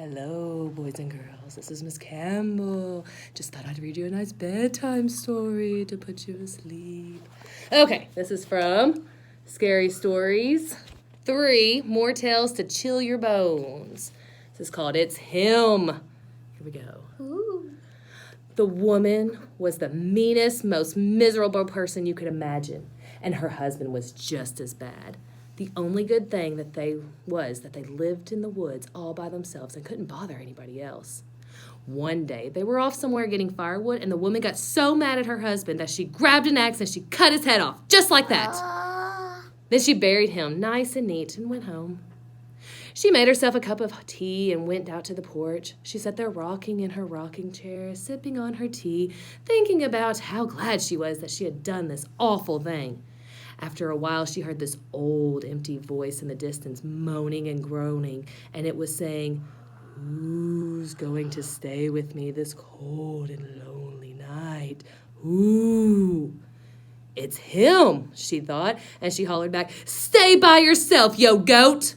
Hello, boys and girls. This is Miss Campbell. Just thought I'd read you a nice bedtime story to put you to sleep. Okay, this is from Scary Stories 3 More Tales to Chill Your Bones. This is called It's Him. Here we go. Ooh. The woman was the meanest, most miserable person you could imagine, and her husband was just as bad. The only good thing that they lived in the woods all by themselves and couldn't bother anybody else. One day, they were off somewhere getting firewood, and the woman got so mad at her husband that she grabbed an axe and she cut his head off, just like that. Then she buried him nice and neat and went home. She made herself a cup of tea and went out to the porch. She sat there rocking in her rocking chair, sipping on her tea, thinking about how glad she was that she had done this awful thing. After a while, she heard this old, empty voice in the distance moaning and groaning, and it was saying, "Who's going to stay with me this cold and lonely night? Who?" "It's him," she thought, and she hollered back, "Stay by yourself, yo goat!"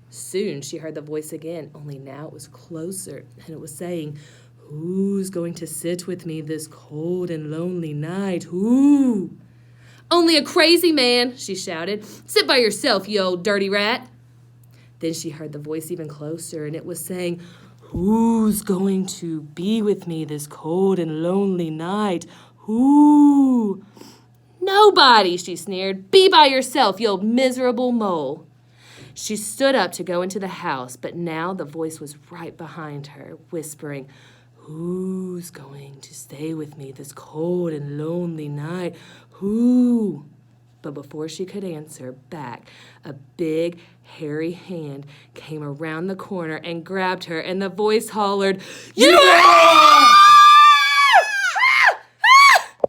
Soon she heard the voice again, only now it was closer, and it was saying, "Who's going to sit with me this cold and lonely night? Who?" "Only a crazy man," she shouted. "Sit by yourself, you old dirty rat." Then she heard the voice even closer, and it was saying, "Who's going to be with me this cold and lonely night? Who?" "Nobody," she sneered. "Be by yourself, you old miserable mole." She stood up to go into the house, but now the voice was right behind her, whispering, "Who's going to stay with me this cold and lonely night? Who?" But before she could answer back, a big, hairy hand came around the corner and grabbed her, and the voice hollered, "You